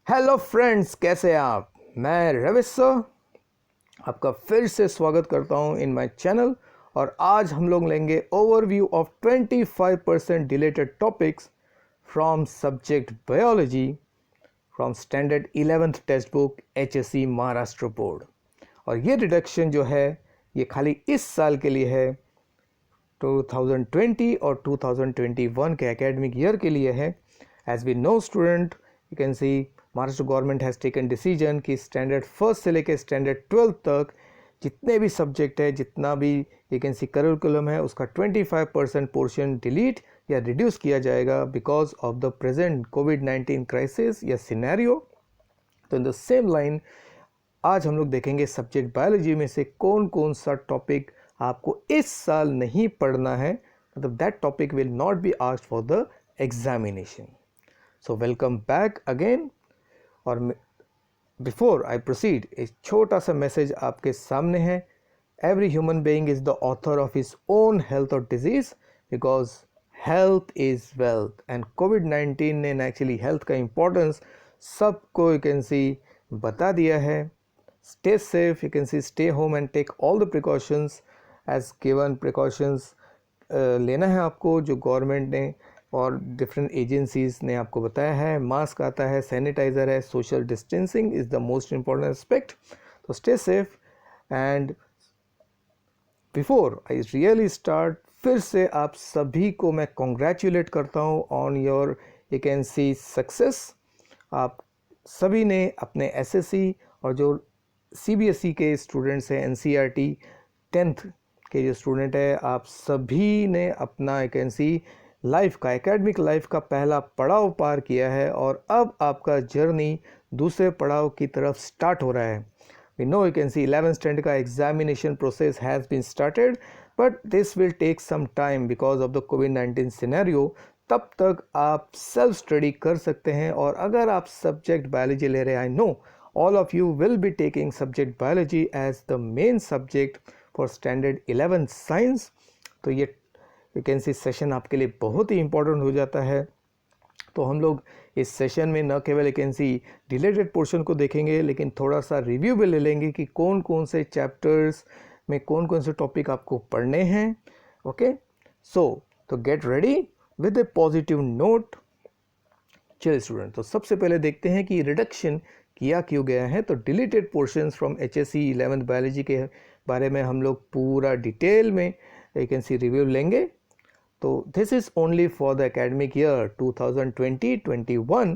Hello friends, कैसे हैं आप। मैं रविश सर आपका फिर से स्वागत करता हूं इन माय चैनल। और आज हम लोग लेंगे overview of 25% deleted topics from subject biology from standard 11th text book HSC Maharashtra board. और ये डिडक्शन जो है ये खाली इस साल के लिए है, 2020 और 2021 के एकेडमिक ईयर के लिए है। As we know student, you can see Maharashtra government has taken decision कि स्टैंडर्ड फर्स्ट से लेकर स्टैंडर्ड 12 तक जितने भी सब्जेक्ट है, जितना भी यू कैन सी करिकुलम है, उसका 25% पोर्शन डिलीट या रिड्यूस किया जाएगा because of the present covid crisis या सिनेरियो। तो इन द सेम लाइन आज हम लोग देखेंगे सब्जेक्ट बायोलॉजी में से कौन कौन सा टॉपिक आपको इस साल नहीं पढ़ना है, मतलब that topic will not be asked for the examination. So welcome back again. और बिफोर आई प्रोसीड, एक छोटा सा मैसेज आपके सामने है। Every human being is the author of his own health और disease because health is wealth. And कोविड-19 ने एक्चुअली हेल्थ का इम्पोर्टेंस सबको यू कैन सी बता दिया है। Stay safe, you can see stay home and take all the precautions as given. Precautions लेना है आपको जो गवर्नमेंट ने और डिफरेंट एजेंसीज ने आपको बताया है। मास्क आता है, सैनिटाइज़र है, social distancing is the most important aspect. तो stay safe. And before I really start, फिर से आप सभी को मैं कॉन्ग्रेचुलेट करता हूँ on your you can see success. आप सभी ने अपने SSC और जो CBSE के स्टूडेंट्स हैं, NCERT 10th के जो स्टूडेंट है, आप सभी ने अपना यू कैन सी लाइफ का, एकेडमिक लाइफ का पहला पड़ाव पार किया है और अब आपका जर्नी दूसरे पड़ाव की तरफ स्टार्ट हो रहा है। We know you can see 11th standard का examination process has been started, but this will take some time because of the कोविड-19 सिनेरियो। तब तक आप सेल्फ स्टडी कर सकते हैं। और अगर आप सब्जेक्ट बायोलॉजी ले रहे हैं, I know all of you will be taking subject biology as the main subject for standard 11th science. तो ये यू कैन सी सेशन आपके लिए बहुत ही इंपॉर्टेंट हो जाता है। तो हम लोग इस सेशन में न केवल you can C related portion को देखेंगे, लेकिन थोड़ा सा रिव्यू भी ले लेंगे कि कौन कौन से चैप्टर्स में कौन कौन से टॉपिक आपको पढ़ने हैं। ओके, सो तो get ready with A positive note. चलिए स्टूडेंट, तो सबसे पहले देखते हैं कि रिडक्शन किया क्यों गया है। तो deleted portions from HSC 11th biology के बारे में हम लोग पूरा डिटेल में यू कैन सी रिव्यू लेंगे। तो this is only for the academic year 2020-21।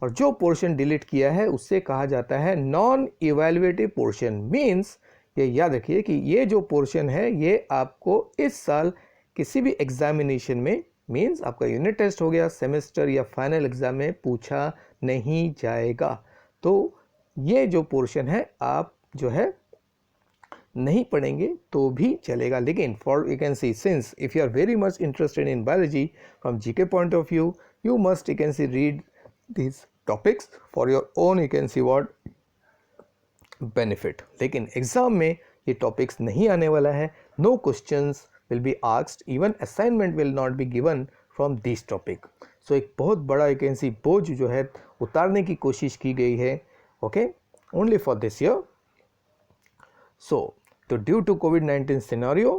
और जो पोर्शन डिलीट किया है उससे कहा जाता है नॉन इवैल्यूएटिव पोर्शन। मीन्स ये याद रखिए कि ये जो पोर्शन है ये आपको इस साल किसी भी एग्जामिनेशन में, मीन्स आपका यूनिट टेस्ट हो गया, सेमेस्टर या फाइनल एग्जाम में पूछा नहीं जाएगा। तो ये जो पोर्शन है आप जो है नहीं पढ़ेंगे तो भी चलेगा। लेकिन for you can see, since if you are very much interested in biology from GK point of view, you must you can see read these topics for your own you can see what benefit। लेकिन exam में ये topics नहीं आने वाला है। No questions will be asked, even assignment will not be given from this topic. So एक बहुत बड़ा यू कैन सी बोझ जो है उतारने की कोशिश की गई है, okay, only for this year. So तो ड्यू टू कोविड-19 सिनेरियो,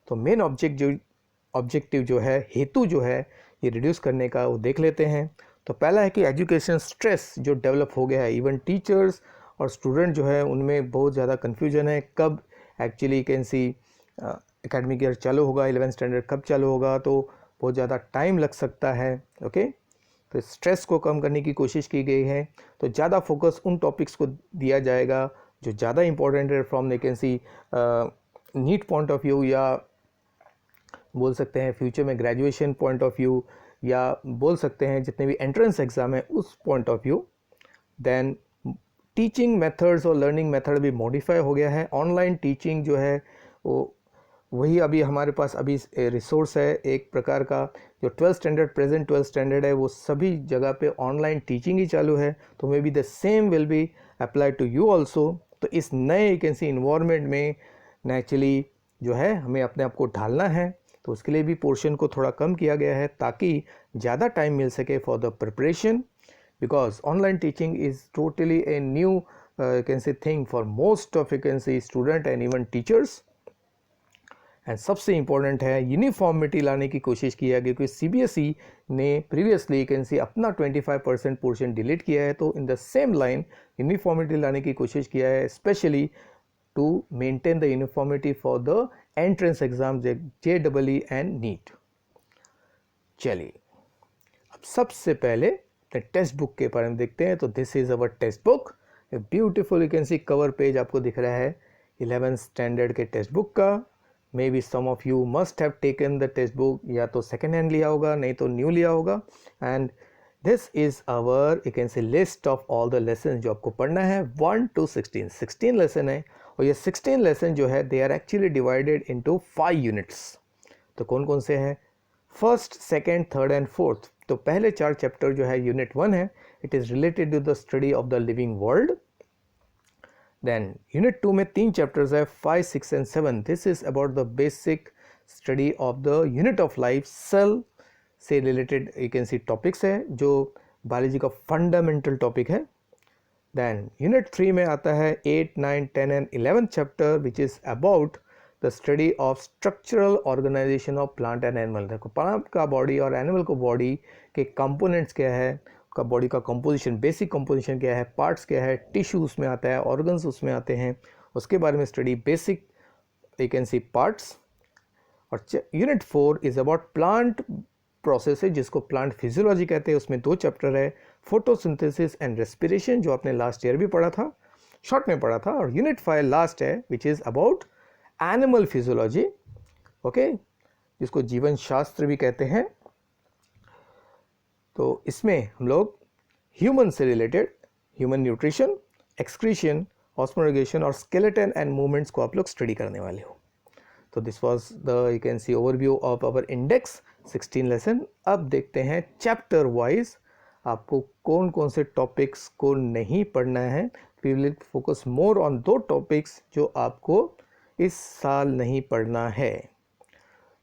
तो मेन ऑब्जेक्टिव जो है, हेतु जो है ये रिड्यूस करने का, वो देख लेते हैं। तो पहला है कि एजुकेशन स्ट्रेस जो डेवलप हो गया है, इवन टीचर्स और स्टूडेंट जो है उनमें बहुत ज़्यादा कन्फ्यूजन है कब actually can see academic year चालू होगा, 11th स्टैंडर्ड कब चालू होगा, तो बहुत ज़्यादा टाइम लग सकता है। ओके, तो स्ट्रेस को कम करने की कोशिश की गई है। तो ज़्यादा फोकस उन टॉपिक्स को दिया जाएगा जो ज़्यादा इंपॉर्टेंट है from you can see NEET point of view, या बोल सकते हैं फ्यूचर में ग्रेजुएशन पॉइंट ऑफ व्यू, या बोल सकते हैं जितने भी एंट्रेंस एग्ज़ाम है उस point of view. Then teaching methods और लर्निंग मेथड भी मॉडिफाई हो गया है। ऑनलाइन टीचिंग जो है वो वही अभी हमारे पास अभी रिसोर्स है एक प्रकार का। जो 12th standard, present 12th standard है, वो सभी जगह पे ऑनलाइन टीचिंग ही चालू है। तो may be the same will be apply to you also. तो इस नए यू कैन सी इन्वायरमेंट में नेचुरली जो है हमें अपने आप को ढालना है। तो उसके लिए भी पोर्शन को थोड़ा कम किया गया है ताकि ज़्यादा टाइम मिल सके for the preparation. because online teaching is totally a new you can say thing for most of you can say student and even teachers. And सबसे इम्पोर्टेंट है यूनिफॉर्मिटी लाने की कोशिश की है, क्योंकि सीबीएसई ने प्रीवियसली कैन सी अपना 25% पोर्शन डिलीट किया है, तो in the same line uniformity लाने की कोशिश किया है, specially to maintain the uniformity for the entrance exam JEE and NEET. चलिए अब सबसे पहले टेक्स्ट बुक के बारे में देखते हैं। तो this is our text book, beautiful you can C cover page आपको दिख रहा है 11th स्टैंडर्ड के टेक्स्ट बुक का। May be some of you must have taken the text book, या तो सेकेंड हैंड लिया होगा, नहीं तो न्यू लिया होगा। And this is our you can say list of all the lesson जो आपको पढ़ना है 1 to 16 लेसन है, और ये 16 लेसन जो है they are actually divided into 5 units. तो कौन कौन से हैं? First, second, third and fourth. तो पहले 4 चैप्टर जो है यूनिट 1 है, it is related to the study of the living world. Then unit 2 में 3 चैप्टर्स है 5, 6 and 7। This is about the basic study of the unit of life, cell से related you can see topics है जो biology का fundamental topic है। Then unit 3 में आता है 8, 9, 10 and 11th chapter which is about the study of structural organisation of plant and animal. देखो plant का बॉडी और एनिमल को बॉडी के कंपोनेंट्स क्या है, का बॉडी का कंपोजिशन, बेसिक कंपोजिशन क्या है, पार्ट्स क्या है, टिश्यू उसमें आता है, ऑर्गन्स उसमें आते हैं, उसके बारे में study basic you can see parts. और unit 4 is about plant process है जिसको प्लांट फिजियोलॉजी कहते हैं। उसमें 2 चैप्टर है, फोटोसिंथेसिस एंड रेस्पिरेशन, जो आपने लास्ट ईयर भी पढ़ा था, शॉर्ट में पढ़ा था। और यूनिट 5 लास्ट है विच is about animal physiology, okay, जिसको जीवन शास्त्र भी कहते हैं। तो इसमें हम लोग ह्यूमन से रिलेटेड ह्यूमन न्यूट्रिशन, एक्सक्रीशन, ऑस्मोलॉजिएशन और स्केलेटन एंड मूवमेंट्स को आप लोग स्टडी करने वाले हो। तो this was the you can see overview of our index 16 lesson. अब देखते हैं चैप्टर वाइज आपको कौन कौन से टॉपिक्स को नहीं पढ़ना है। We will focus more on 2 topics जो आपको इस साल नहीं पढ़ना है।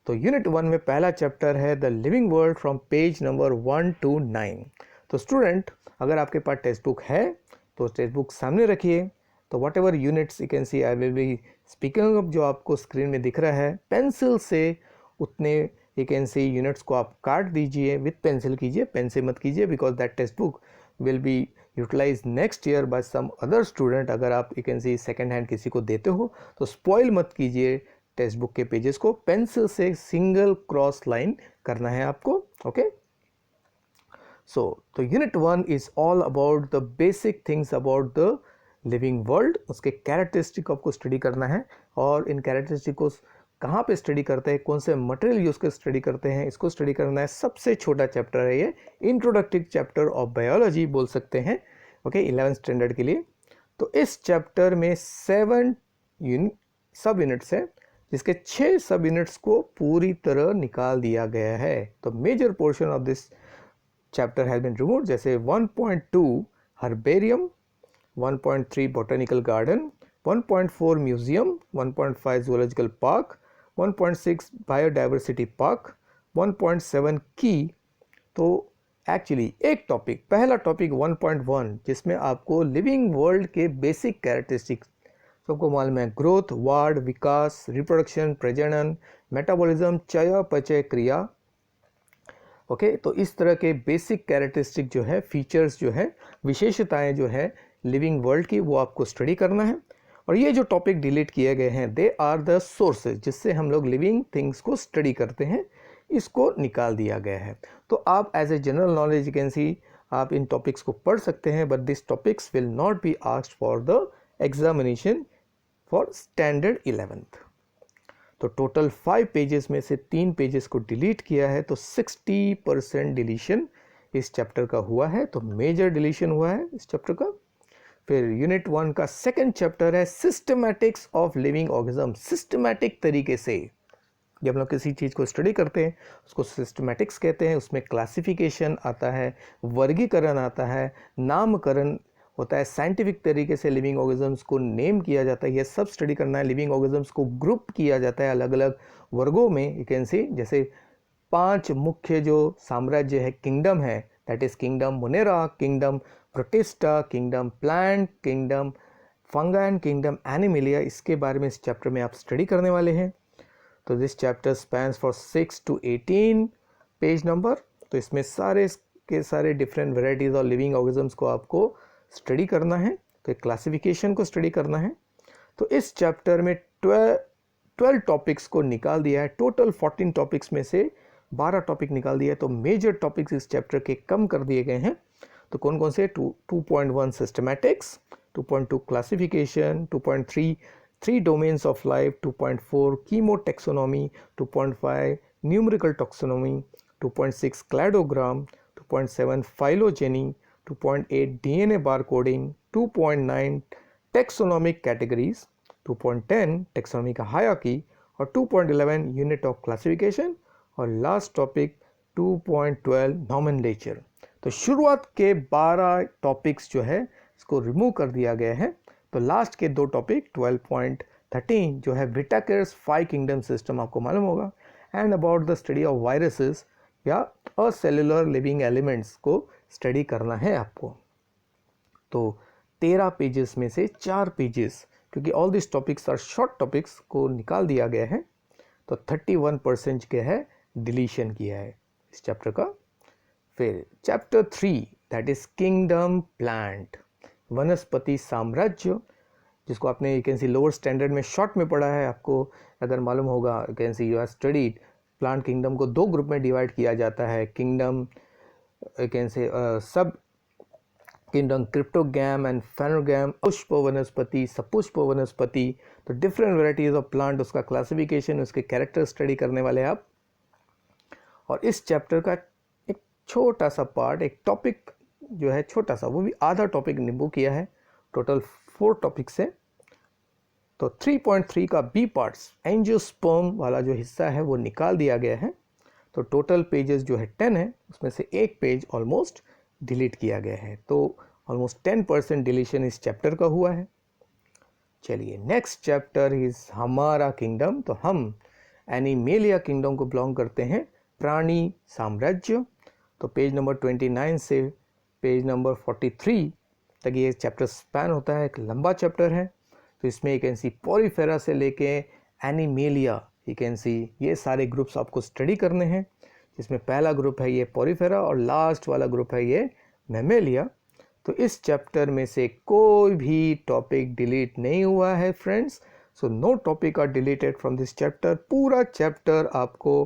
तो यूनिट 1 में पहला चैप्टर है the living world from page number 1 to 9। तो स्टूडेंट अगर आपके पास टेक्स्ट बुक है तो टेक्स्ट बुक सामने रखिए। तो what ever units you can C I will be speaking up, जो आपको स्क्रीन में दिख रहा है, पेंसिल से उतने यू कैन सी यूनिट्स को आप काट दीजिए, विथ पेंसिल कीजिए, पेन से मत कीजिए, because that text book will be utilise next year by some other student. अगर आप you can see second hand किसी को देते हो तो स्पॉइल मत कीजिए टेक्स्ट बुक के पेजेस को, पेंसिल से सिंगल क्रॉस लाइन करना है आपको, ओके। सो तो unit 1 is all about the basic things about the living world, उसके कैरेक्टरिस्टिक आपको स्टडी करना है। और इन कैरेक्टरिस्टिक को कहाँ पे स्टडी करते हैं, कौन से मटेरियल यूज कर स्टडी करते हैं, इसको स्टडी करना है। सबसे छोटा चैप्टर है ये, इंट्रोडक्टरी चैप्टर ऑफ बायोलॉजी बोल सकते हैं, ओके, 11th स्टैंडर्ड के लिए। तो इस चैप्टर में 7 सब यूनिट्स है, जिसके 6 सब यूनिट्स को पूरी तरह निकाल दिया गया है। तो major portion of this chapter has been removed, जैसे 1.2 herbarium, 1.3 botanical garden, 1.4 museum, 1.5 zoological park, 1.6 biodiversity park, 1.7 की। तो एक्चुअली एक टॉपिक, पहला टॉपिक 1.1 जिसमें आपको लिविंग वर्ल्ड के बेसिक कैरेक्टरिस्टिक्स सबको मालूम है, ग्रोथ, वार्ड, विकास, रिप्रोडक्शन, प्रजनन, मेटाबॉलिज्म, चयापचय क्रिया, ओके। तो इस तरह के बेसिक कैरेक्टरिस्टिक जो है, फीचर्स जो है, विशेषताएं जो है लिविंग वर्ल्ड की, वो आपको स्टडी करना है। और ये जो टॉपिक डिलीट किए गए हैं दे आर द सोर्सेज जिससे हम लोग लिविंग थिंग्स को स्टडी करते हैं, इसको निकाल दिया गया है। तो आप as a general knowledge you can see आप इन टॉपिक्स को पढ़ सकते हैं, but this topics will not be asked for the examination for standard 11th। तो टोटल 5 पेजेस में से 3 पेजेस को डिलीट किया है, तो 60% डिलीशन इस चैप्टर का हुआ है। तो मेजर डिलीशन हुआ है इस चैप्टर का। फिर यूनिट 1 का सेकंड चैप्टर है systematics of living organism. Systematic तरीके से जब हम लोग किसी चीज़ को स्टडी करते हैं उसको सिस्टमैटिक्स कहते हैं। उसमें क्लासिफिकेशन आता है, वर्गीकरण आता है, नामकरण होता है, साइंटिफिक तरीके से लिविंग ऑर्गेनिजम्स को नेम किया जाता है, ये सब स्टडी करना है। लिविंग ऑर्गेनिजम्स को ग्रुप किया जाता है अलग अलग वर्गों में, यू कैन सी, जैसे 5 मुख्य जो साम्राज्य है, किंगडम है that is kingdom Monera, kingdom Protista, kingdom plant, kingdom fungi and kingdom Animalia. इसके बारे में इस चैप्टर में आप स्टडी करने वाले हैं। तो this chapter spans for 6 to 18 page number. तो इसमें सारे के सारे डिफरेंट वेराइटीज़ और लिविंग ऑर्गेनिजम्स को आपको स्टडी करना है, तो क्लासिफिकेशन को स्टडी करना है। तो इस चैप्टर में 12 टॉपिक्स को निकाल दिया है। टोटल 14 टॉपिक्स में से 12 टॉपिक निकाल दिया है। तो मेजर टॉपिक्स इस चैप्टर के कम कर दिए गए हैं। तो कौन कौन से? 2.1 systematics, 2.2 classification, 2.3 3 domains of life, 2.4 chemotaxonomy, 2.5 numerical taxonomy, 2.6 cladogram, 2.7 phylogeny, 2.8 DNA barcoding, 2.9 taxonomic categories, 2.10 taxonomy का hierarchy और 2.11 unit of classification और लास्ट टॉपिक 2.12 nomenclature। तो शुरुआत के 12 टॉपिक्स जो है इसको रिमूव कर दिया गया है। तो लास्ट के 2 टॉपिक 12.13 जो है विटाकर्स 5 किंगडम सिस्टम, आपको मालूम होगा, and about the study of viruses या असेलुलर लिविंग एलिमेंट्स को स्टडी करना है आपको। तो 13 पेजेस में से 4 पेजेस, क्योंकि all this topics are short topics, को निकाल दिया गया है। तो 31% के है डिलीशन किया है इस चैप्टर का। फिर chapter 3 that is kingdom plant, वनस्पति साम्राज्य, जिसको आपने you can C lower standard में शॉर्ट में पढ़ा है। आपको अगर मालूम होगा, you can C you have studied plant kingdom को 2 ग्रुप में डिवाइड किया जाता है। किंगडम यू कैन से सब किंगडम क्रिप्टोगैम एंड फेनोगैम, पुष्प वनस्पति, सपुष्प वनस्पति। तो डिफरेंट वेराइटीज ऑफ प्लांट, उसका क्लासिफिकेशन, उसके कैरेक्टर स्टडी करने वाले आप। और इस चैप्टर का एक छोटा सा पार्ट, एक टॉपिक जो है छोटा सा, वो भी आधा टॉपिक निम्बू किया है। टोटल 4 टॉपिक से। तो 3.3 का बी पार्ट्स, एंजियोस्पर्म वाला जो हिस्सा है वो निकाल दिया गया है। तो टोटल पेजेस जो है 10 है, उसमें से एक पेज ऑलमोस्ट डिलीट किया गया है। तो ऑलमोस्ट 10% डिलीशन इस चैप्टर का हुआ है। चलिए नेक्स्ट चैप्टर इज हमारा किंगडम। तो हम एनिमेलिया किंगडम को बिलोंग करते हैं, प्राणी साम्राज्य। तो पेज नंबर 29 से पेज नंबर 43 तक ये चैप्टर स्पैन होता है। एक लंबा चैप्टर है। तो इसमें यू कैन सी पॉलीफेरा से लेके एनिमेलिया, यू कैन सी ये सारे ग्रुप्स आपको स्टडी करने हैं, जिसमें पहला ग्रुप है ये पॉलीफेरा और लास्ट वाला ग्रुप है ये मैमेलिया। तो इस चैप्टर में से कोई भी टॉपिक डिलीट नहीं हुआ है friends. So no topic are deleted from this chapter. पूरा चैप्टर आपको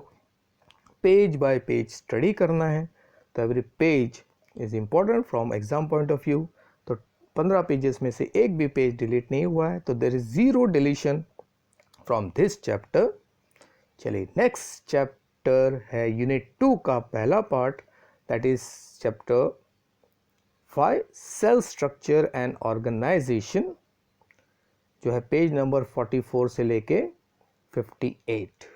पेज बाय पेज स्टडी करना है। तो every page is important from exam point of view. तो 15 पेजेस में से एक भी पेज डिलीट नहीं हुआ है। तो there is 0 deletion from this chapter. चलिए नेक्स्ट चैप्टर है यूनिट 2 का पहला part, that is chapter 5 cell structure and organisation, जो है पेज नंबर 44 से लेके 58।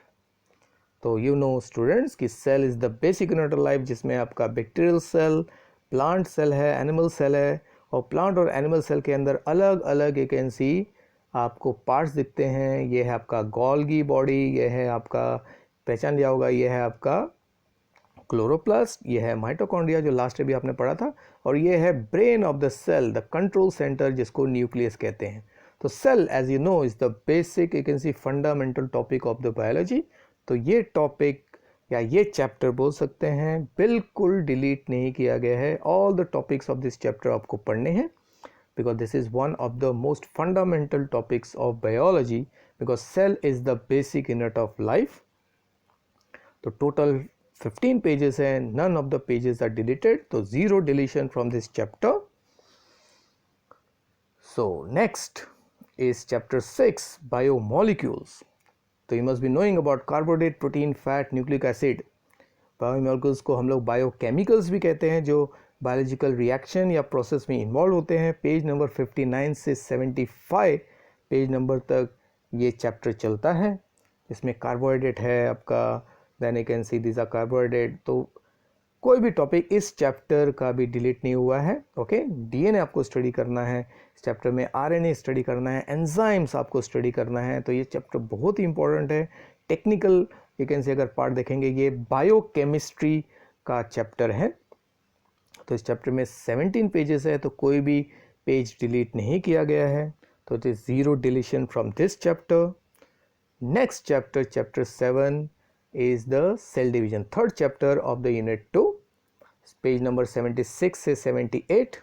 तो यू नो स्टूडेंट्स कि cell is the basic unit of life, जिसमें आपका बैक्टीरियल सेल, प्लांट सेल है, एनिमल सेल है। और प्लांट और एनिमल सेल के अंदर अलग अलग यू कैन सी आपको पार्ट्स दिखते हैं। ये है आपका गोल्गी बॉडी, ये है आपका, पहचान लिया होगा, ये है आपका क्लोरोप्लास्ट, ये है माइटोकॉन्ड्रिया जो लास्ट में भी आपने पढ़ा था, और ये है brain of the cell, the control centre, जिसको न्यूक्लियस कहते हैं। तो cell as you know is the basic you can see fundamental topic of the biology. तो ये टॉपिक या ये चैप्टर बोल सकते हैं बिल्कुल डिलीट नहीं किया गया है। All the topics of this chapter आपको पढ़ने हैं, because this is one of the most fundamental topics of biology, because cell is the basic unit of life. तो total 15 pages है, none of the pages are deleted, तो 0 deletion from this chapter. So next is chapter 6 biomolecules. तो you must be knowing about carbohydrate, protein, fat, nucleic acid. Biomolecules को हम लोग biochemicals भी कहते हैं, जो बायोलॉजिकल रिएक्शन या प्रोसेस में इन्वॉल्व होते हैं। पेज नंबर 59 से 75 पेज नंबर तक ये चैप्टर चलता है। इसमें कार्बोहाइड्रेट है आपका, then you can see this are carbohydrate. तो कोई भी टॉपिक इस चैप्टर का भी डिलीट नहीं हुआ है। ओके, डीएनए आपको स्टडी करना है इस चैप्टर में, आरएनए स्टडी करना है, एंजाइम्स आपको स्टडी करना है। तो ये चैप्टर बहुत ही इंपॉर्टेंट है। टेक्निकल यू कैन से अगर पार्ट देखेंगे, ये बायोकेमिस्ट्री का चैप्टर है। तो इस चैप्टर में 17 पेजेस है, तो कोई भी पेज डिलीट नहीं किया गया है, तो it is 0 deletion from this chapter. Next chapter, chapter 7 is the cell division, third chapter of the unit 2, page number 76 से 78.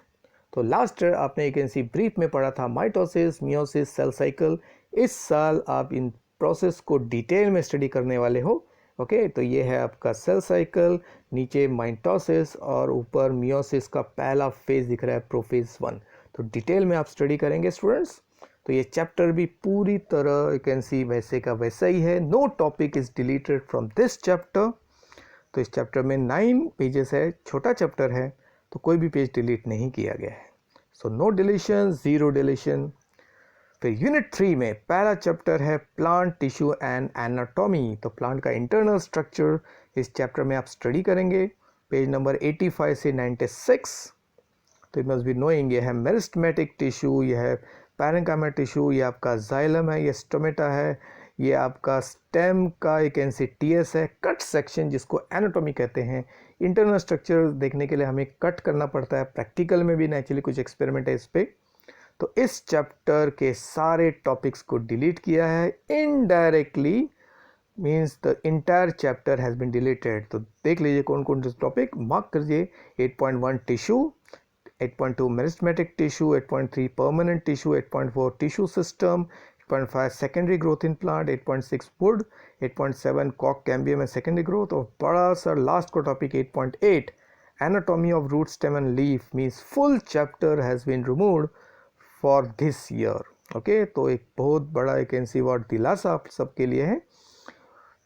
तो लास्ट ईयर आपने यू कैन सी ब्रीफ में पढ़ा था माइटोसिस, मियोसिस, सेल साइकिल. इस साल आप इन प्रोसेस को डिटेल में स्टडी करने वाले हो. ओके तो ये है आपका सेल साइकिल, नीचे माइटोसिस और ऊपर मियोसिस का पहला फेज दिख रहा है प्रोफेज 1. तो डिटेल में आप स्टडी करेंगे स्टूडेंट्स. तो ये चैप्टर भी पूरी तरह यू कैन सी वैसे का वैसा ही है. No topic is deleted from this chapter. तो इस चैप्टर में 9 पेजेस है, छोटा चैप्टर है, तो कोई भी पेज डिलीट नहीं किया गया है. So no deletion, 0 deletion. फिर यूनिट 3 में पहला चैप्टर है प्लांट टिश्यू एंड एनाटॉमी. तो प्लांट का इंटरनल स्ट्रक्चर इस चैप्टर में आप स्टडी करेंगे, पेज नंबर 85 से 96. तो इट मस्ट बी नोइंग ये है मेरिस्टेमेटिक टिश्यू, ये है पैरेन्काइमा टिश्यू, ये आपका जाइलम है, ये स्टोमेटा है, ये आपका स्टेम का एक कैन सी टीएस है, कट सेक्शन जिसको एनाटॉमी कहते हैं. इंटरनल स्ट्रक्चर देखने के लिए हमें कट करना पड़ता है. प्रैक्टिकल में भी नेचुरली कुछ एक्सपेरिमेंट है इस पे. तो इस चैप्टर के सारे टॉपिक्स को डिलीट किया है indirectly, means the entire chapter has been deleted. तो देख लीजिए कौन कौन से टॉपिक मार्क करिए. 8.1 tissue, 8.2 meristematic tissue, 8.3 permanent tissue, 8.4 tissue system, 8.5 secondary growth in plant, 8.6 wood, 8.7 कॉक कैम्बियम एंड सेकेंडरी ग्रोथ. और बड़ा सा लास्ट का topic 8.8 anatomy of root stem and leaf. Means full chapter has been removed for this year. Okay तो एक बहुत बड़ा एक कैन वर्ड दिलासा आप सबके लिए है.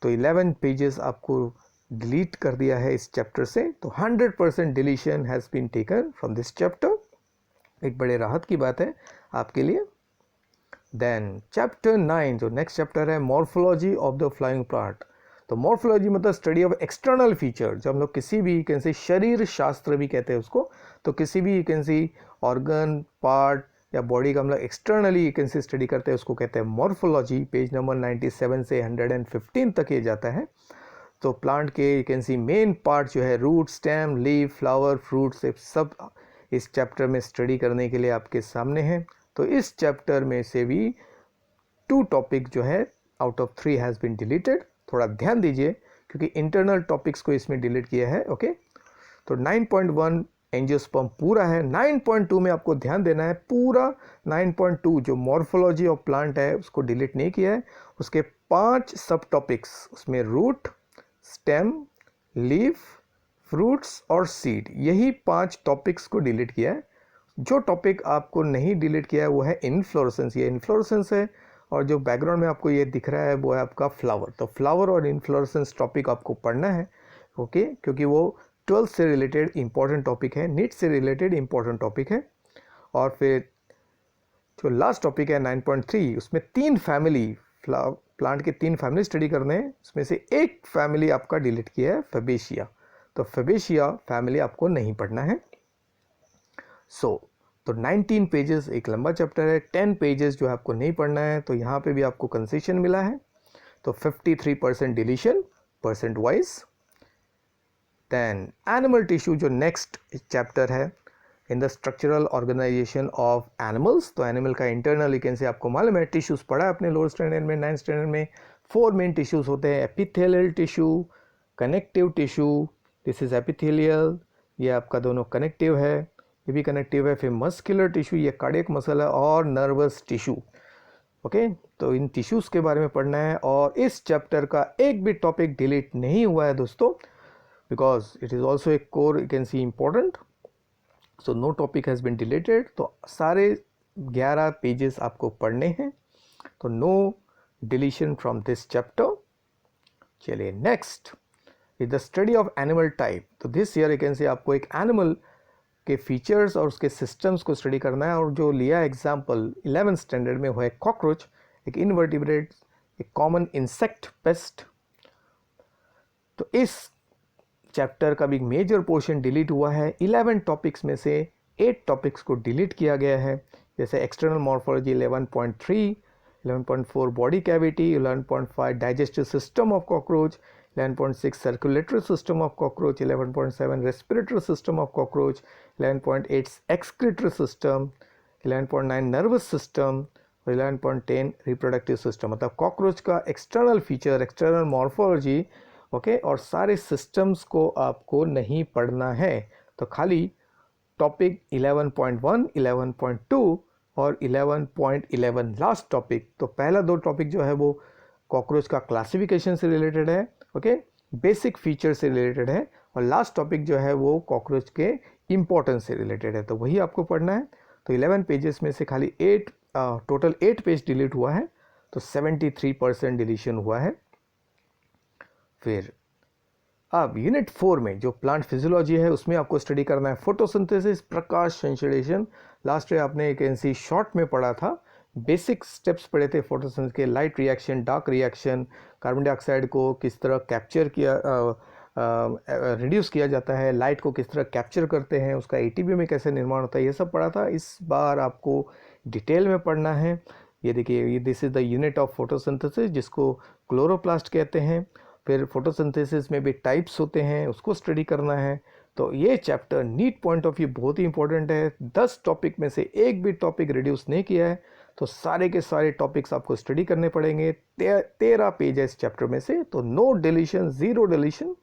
तो 11 पेजेस आपको डिलीट कर दिया है इस चैप्टर से. तो 100% deletion has been taken from this chapter. एक बड़े राहत की बात है आपके लिए. देन चैप्टर 9 जो नेक्स्ट चैप्टर है morphology of the flying plant. तो मॉर्फोलॉजी मतलब स्टडी ऑफ एक्सटर्नल फीचर. जब हम लोग किसी भी कैन सी शरीर शास्त्र भी कहते हैं उसको, तो किसी भी कैन सी ऑर्गन पार्ट या बॉडी का हम लोग एक्सटर्नली कैन सी स्टडी करते हैं उसको कहते हैं मॉर्फोलॉजी. पेज नंबर 97 से 115 तक ये जाता है. तो प्लांट के you can see main part जो है root, stem, leaf, flower, fruits, सब इस चैप्टर में स्टडी करने के लिए आपके सामने हैं. तो इस चैप्टर में से भी 2 टॉपिक जो है out of 3 has been deleted. थोड़ा ध्यान दीजिए क्योंकि इंटरनल टॉपिक्स को इसमें डिलीट किया है. ओके तो 9.1 एंजियोस्पर्म पूरा है. 9.2 में आपको ध्यान देना है, पूरा 9.2 जो मॉर्फोलॉजी ऑफ प्लांट है उसको डिलीट नहीं किया है. उसके 5 सब टॉपिक्स उसमें रूट, स्टेम, लीफ, फ्रूट्स और सीड, यही 5 टॉपिक्स को डिलीट किया है. जो टॉपिक आपको नहीं डिलीट किया है वो है इनफ्लोरेसेंस. ये इनफ्लोरेसेंस है और जो बैकग्राउंड में आपको ये दिख रहा है वो है आपका फ्लावर. तो फ्लावर और इनफ्लोरेसेंस टॉपिक आपको पढ़ना है. ओके क्योंकि वो 12th से रिलेटेड इंपॉर्टेंट टॉपिक है, नीट से रिलेटेड इंपॉर्टेंट टॉपिक है. और फिर जो लास्ट टॉपिक है 9.3 उसमें 3 फैमिली प्लांट के 3 फैमिली स्टडी करने हैं. उसमें से एक फैमिली आपका डिलीट किया है फेबेशिया. तो फेबेशिया फैमिली आपको नहीं पढ़ना है. तो 19 पेजेस एक लंबा चैप्टर है, 10 पेजेस जो आपको नहीं पढ़ना है. तो यहाँ पे भी आपको कंसेशन मिला है. तो 53% deletion percent wise. Then animal tissue जो नेक्स्ट चैप्टर है in the structural organisation of animals. तो एनिमल का इंटरनल यू कैन से आपको मालूम है, टिश्यूज पढ़ा है अपने लोअर स्टैंडर्ड में, 9th स्टैंडर्ड में. 4 मेन टिश्यूज होते हैं, epithelial tissue, connective tissue, this is epithelial, ये आपका दोनों कनेक्टिव है, ये भी कनेक्टिव है. फिर मस्कुलर टिश्यू, ये कार्डियक मसल है, और नर्वस टिश्यू. ओके तो इन टिश्यूज़ के बारे में पढ़ना है. और इस चैप्टर का एक भी टॉपिक डिलीट नहीं हुआ है दोस्तों, because it is also a core you can see important. So no topic has been deleted. तो सारे 11 पेजेस आपको पढ़ने हैं. तो no deletion from this chapter. चलिए next is the study of animal type. तो this year you can say आपको एक एनिमल के फीचर्स और उसके सिस्टम्स को स्टडी करना है. और जो लिया एग्जाम्पल 11th स्टैंडर्ड में हुआ है कॉकरोच, एक इनवर्टिब्रेट, एक कॉमन इंसेक्ट पेस्ट. तो इस चैप्टर का भी मेजर पोर्शन डिलीट हुआ है. 11 टॉपिक्स में से 8 टॉपिक्स को डिलीट किया गया है. जैसे external morphology 11.3, 11.4 body cavity, 11.5 digestive system of cockroach, 11.6 circulatory system of cockroach, 11.7 respiratory system of cockroach, 11.8 excretory system, 11.9 nervous system, 11.10 reproductive system. मतलब कॉकरोच का external feature, external morphology, okay, और सारे सिस्टम्स को आपको नहीं पढ़ना है। तो खाली टॉपिक 11.1, 11.2 और 11.11 लास्ट टॉपिक। तो पहला दो टॉपिक जो है वो कॉकरोच का क्लासिफिकेशन से रिलेटेड है, ओके, बेसिक फीचर से रिलेटेड है, और लास्ट टॉपिक जो है वो कॉकरोच के इम्पोर्टेंस से रिलेटेड है। तो वही आपको पढ़ना है। तो 11 पेजेस में से खाली टोटल 8 पेज डिलीट हुआ है, तो 73% डिलीशन हुआ है। फिर अब यूनिट 4 में जो प्लांट फिजियोलॉजी है उसमें आपको स्टडी करना है फोटोसिंथेसिस, प्रकाश संश्लेषण। लास्ट ईयर आपने एक एनसी शॉर्ट में पढ़ा था, बेसिक स्टेप्स पढ़े थे फोटोसिंथेसिस के, light reaction, dark reaction, carbon dioxide को किस तरह कैप्चर किया, रिड्यूस किया जाता है, लाइट को किस तरह कैप्चर करते हैं, उसका एटीपी में कैसे निर्माण होता है, ये सब पढ़ा था। इस बार आपको डिटेल में पढ़ना है। ये देखिए, ये this is the unit of photosynthesis जिसको क्लोरोप्लास्ट कहते हैं। फिर फोटोसिंथेसिस में भी टाइप्स होते हैं, उसको स्टडी करना है। तो ये chapter NEET point of view बहुत ही इंपॉर्टेंट है। 10 टॉपिक में से एक भी टॉपिक रिड्यूस नहीं किया है, तो सारे के सारे टॉपिक्स आपको स्टडी करने पड़ेंगे। 13 पेज है इस चैप्टर में से, तो no deletion, zero deletion.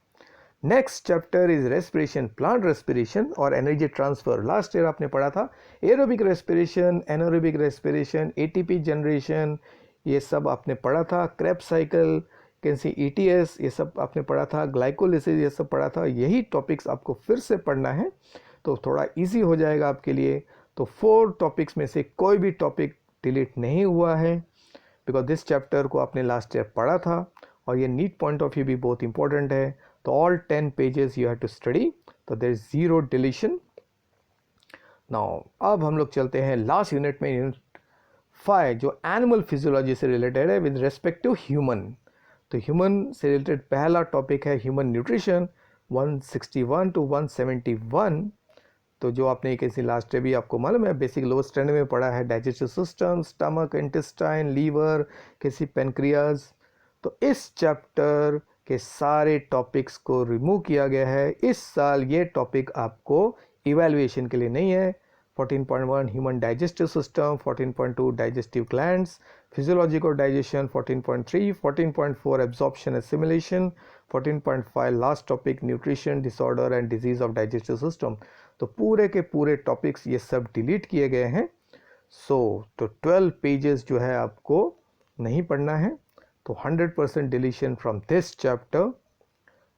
Next chapter is respiration, plant respiration और एनर्जी ट्रांसफर। लास्ट ईयर आपने पढ़ा था aerobic respiration, anaerobic respiration, ATP generation, ये सब आपने पढ़ा था। क्रेब्स साइकिल, कैंसी ईटीएस, ये सब आपने पढ़ा था। ग्लाइकोलिसिस, ये सब पढ़ा था। यही टॉपिक्स आपको फिर से पढ़ना है, तो थोड़ा इजी हो जाएगा आपके लिए। तो 4 टॉपिक्स में से कोई भी टॉपिक डिलीट नहीं हुआ है, बिकॉज दिस चैप्टर को आपने लास्ट ईयर पढ़ा था, और ये नीट पॉइंट ऑफ व्यू भी बहुत इंपॉर्टेंट है। तो all 10 pages you have to study, तो there is zero deletion. Now अब हम लोग चलते हैं लास्ट यूनिट में, यूनिट 5, जो एनिमल फिजियोलॉजी से रिलेटेड है विद रेस्पेक्ट टू ह्यूमन। तो ह्यूमन से रिलेटेड पहला टॉपिक है ह्यूमन न्यूट्रिशन, 161 to 171। तो जो आपने कैसी लास्ट भी आपको मालूम है, बेसिक लोअर स्टैंडर्ड में पढ़ा है, digestive system, stomach, intestine, liver, कैसी पेनक्रियाज। तो इस चैप्टर के सारे टॉपिक्स को रिमूव किया गया है। इस साल ये टॉपिक आपको इवैल्यूएशन के लिए नहीं है। 14.1 human digestive system, 14.2 digestive glands, physiological digestion, 14.3, 14.4 absorption assimilation, 14.5 last topic nutrition disorder and disease of digestive system. तो पूरे के पूरे टॉपिक्स ये सब डिलीट किए गए हैं। तो 12 पेजेस जो है आपको नहीं पढ़ना है, तो 100% डिलीशन फ्रॉम दिस चैप्टर।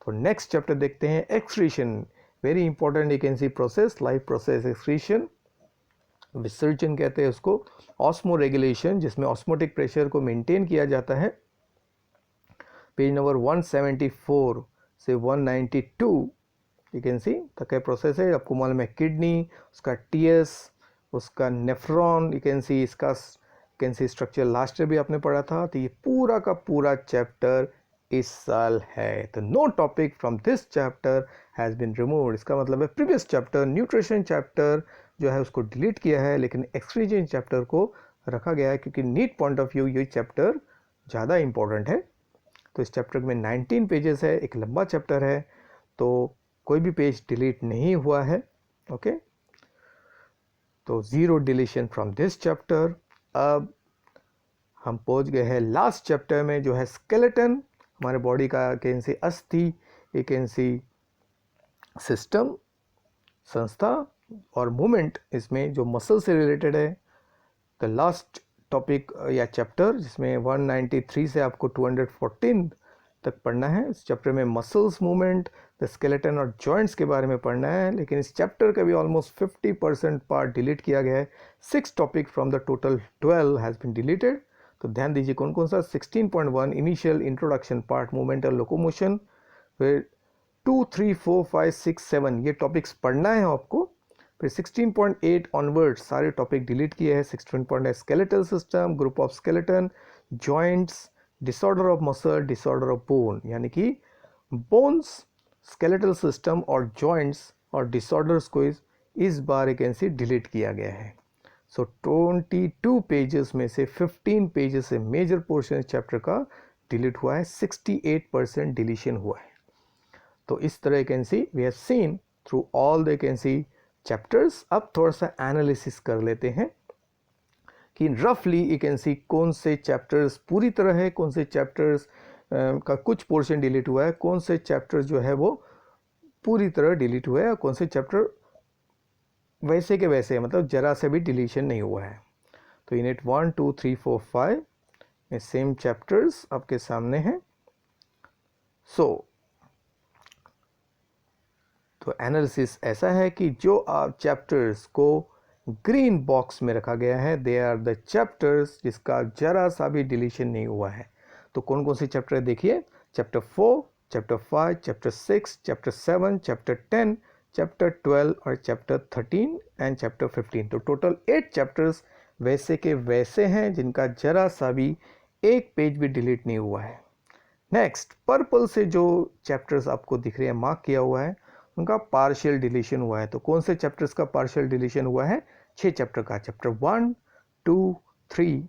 तो नेक्स्ट चैप्टर देखते हैं excretion, very important, you can C process, life process excretion, विसर्जन कहते हैं उसको। ऑस्मो रेगुलेशन, जिसमें ऑस्मोटिक प्रेशर को मेंटेन किया जाता है। पेज नंबर 174 से 192 यू कैन सी तक प्रोसेस है। आपको मालूम है किडनी, उसका टीएस, उसका नेफ्रॉन, यू कैन सी इसका can see structure last year भी आपने पढ़ा था। तो ये पूरा का पूरा चैप्टर इस साल है। तो no topic from this chapter has been removed. इसका मतलब है प्रीवियस चैप्टर, न्यूट्रिशन चैप्टर जो है उसको डिलीट किया है, लेकिन एक्सक्रीशन चैप्टर को रखा गया है, क्योंकि नीट पॉइंट ऑफ व्यू ये चैप्टर ज़्यादा इंपॉर्टेंट है। तो इस चैप्टर में 19 पेजेस है, एक लंबा चैप्टर है, तो कोई भी पेज डिलीट नहीं हुआ है। ओके, तो zero deletion from this chapter. अब हम पहुंच गए हैं लास्ट चैप्टर में, जो है स्केलेटन, हमारे बॉडी का कैन सी अस्थि, एक कैन सी सिस्टम, संस्था और मूवमेंट, इसमें जो मसल से रिलेटेड है। द लास्ट टॉपिक या चैप्टर, जिसमें 193 से आपको 214 तक पढ़ना है। इस चैप्टर में मसल्स, मूवमेंट, द स्केलेटन और जॉइंट्स के बारे में पढ़ना है, लेकिन इस चैप्टर का भी ऑलमोस्ट 50% पार्ट डिलीट किया गया है। 6 topic from the total 12 has been deleted. तो ध्यान दीजिए कौन कौन सा। 16.1 इनिशियल इंट्रोडक्शन पार्ट, मूवमेंट और लोकोमोशन। फिर 2, 3, 4, 5, 6, 7 ये टॉपिक्स पढ़ना है आपको। फिर 16.8 ऑनवर्ड्स सारे टॉपिक डिलीट किए हैं। 16.8 skeletal system, group of skeleton, joints, disorder of muscle, disorder of bone, यानी कि बोन्स, स्केलेटल सिस्टम और जॉइंट्स और डिसऑर्डर्स को इस बार एक ऐसे डिलीट किया गया है। सो 22 पेजेस में से 15 पेजेस से मेजर पोर्शन चैप्टर का डिलीट हुआ है, 68% डिलीशन हुआ है। तो इस तरह can see we have seen through all the can see chapters. अब थोड़ा सा एनालिसिस कर लेते हैं कि रफली यू कैन सी कौन से चैप्टर्स पूरी तरह है, कौन से चैप्टर्स का कुछ पोर्शन डिलीट हुआ है, कौन से चैप्टर जो है वो पूरी तरह डिलीट हुआ है और कौन से चैप्टर वैसे के वैसे है, मतलब जरा से भी डिलीशन नहीं हुआ है। तो यूनिट 1 2 3 4 5 में सेम चैप्टर्स आपके सामने हैं। तो एनालिसिस ऐसा है कि जो आप चैप्टर्स को ग्रीन बॉक्स में रखा गया है, दे आर द चैप्टर्स जिसका जरा सा भी डिलीशन नहीं हुआ है। तो कौन कौन से चैप्टर है देखिए, chapter 4, chapter 5, chapter 6, chapter 7, chapter 10, chapter 12 और चैप्टर 13 एंड चैप्टर 15। तो टोटल 8 चैप्टर्स वैसे के वैसे हैं जिनका जरा सा भी एक पेज भी डिलीट नहीं हुआ है। नेक्स्ट, पर्पल से जो चैप्टर्स आपको दिख रहे हैं मार्क किया हुआ है उनका पार्शियल डिलीशन हुआ है। तो कौन से चैप्टर्स का पार्शियल डिलीशन हुआ है? 6 चैप्टर का, चैप्टर 1 2 3,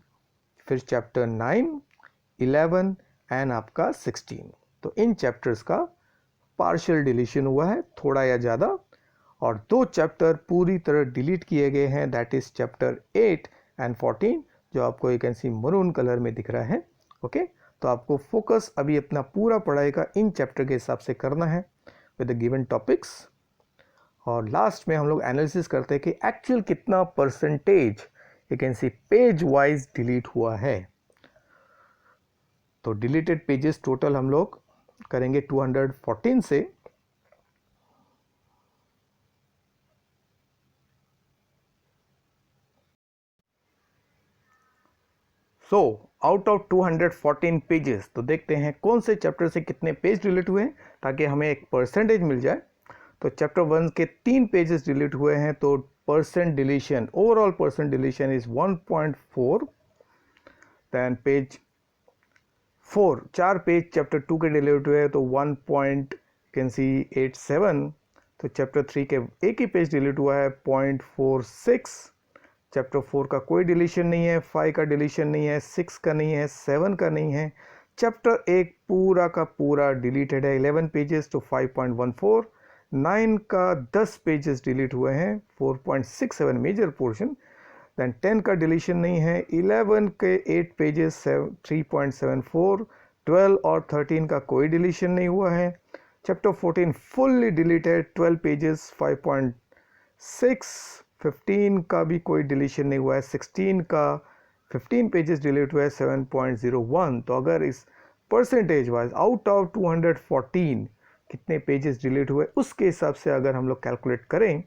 फिर चैप्टर 9 11 एंड आपका 16। तो इन चैप्टर्स का पार्शियल डिलीशन हुआ है, थोड़ा या ज़्यादा। और 2 चैप्टर पूरी तरह डिलीट किए गए हैं, दैट इज चैप्टर 8 एंड 14 जो आपको एक ऐसी मरून कलर में दिख रहा है। ओके, तो आपको फोकस अभी अपना पूरा पढ़ाई का इन चैप्टर के हिसाब से करना है विद द गिवन टॉपिक्स। और लास्ट में हम लोग एनालिसिस करते हैं कि एक्चुअल कितना percentage you can C page wise delete हुआ है। तो डिलीटेड पेजेस टोटल हम लोग करेंगे 214 से। आउट ऑफ 214 पेजेस, तो देखते हैं कौन से चैप्टर से कितने पेज डिलीट हुए हैं ताकि हमें एक परसेंटेज मिल जाए। तो चैप्टर 1 के 3 पेजेस डिलीट हुए हैं, तो percent deletion, overall percent deletion is 1.4। Then page 4 page chapter 2 के डिलीट हुए हैं तो 1.87। तो चैप्टर 3 के एक ही पेज डिलीट हुआ है 0.46। चैप्टर 4 का कोई डिलीशन नहीं है, 5 का डिलीशन नहीं है, 6 का नहीं है, 7 का नहीं है। चैप्टर 1 पूरा का पूरा डिलीटेड है, 11 पेजेस तो 5.14। 9 का 10 पेजेस डिलीट हुए हैं, 4.67 मेजर पोर्शन। देन 10 का डिलीशन नहीं है, 11 के 8 पेजेस 3.74। 12 और 13 का कोई डिलीशन नहीं हुआ है। Chapter 14 fully deleted, 12 pages 5.6। 15 का भी कोई डिलीशन नहीं हुआ है। 16 का 15 पेजेस डिलीट हुआ है, 7.01। तो अगर इस परसेंटेज वाइज आउट ऑफ 214 कितने पेजेस डिलीट हुए उसके हिसाब से अगर हम लोग कैलकुलेट करें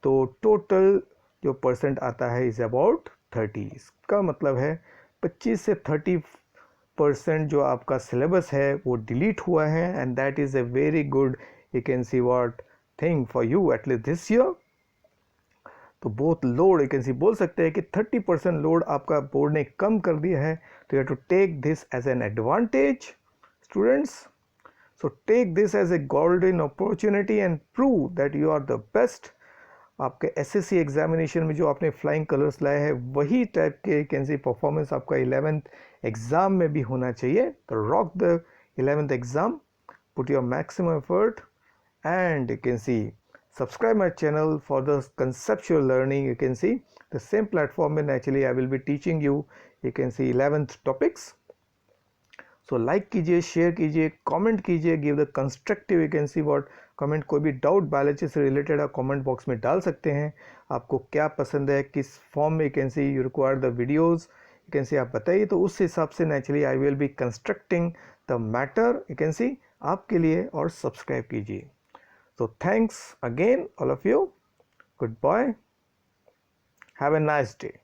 तो टोटल जो परसेंट आता है इज अबाउट 30। इसका मतलब है 25 से 30% जो आपका सिलेबस है वो डिलीट हुआ है, and that is a very good you can see what thing for you at least this year. तो बहुत लोड यू कैन सी बोल सकते हैं कि 30% लोड आपका बोर्ड ने कम कर दिया है। तो you have to take this as an advantage students. So take this as a golden opportunity and prove that you are the best. आपके एसएससी एग्जामिनेशन में जो आपने फ्लाइंग कलर्स लाए हैं वही टाइप के कैन सी परफॉर्मेंस आपका 11th exam में भी होना चाहिए। तो rock the 11th exam, put your maximum effort and you can see subscribe my channel for the conceptual learning. You can see the same platform and actually I will be teaching you can see 11th topics. So like कीजिए, share कीजिए, comment कीजिए, give the constructive you can see what comment. कोई भी doubt biology से related आप comment box में डाल सकते हैं। आपको क्या पसंद है, किस फॉर्म में you can C you require the videos you can see आप बताइए, तो उस हिसाब से naturally I will be constructing the matter you can सी आपके लिए। और सब्सक्राइब कीजिए। So thanks again all of you. Goodbye. Have a nice day.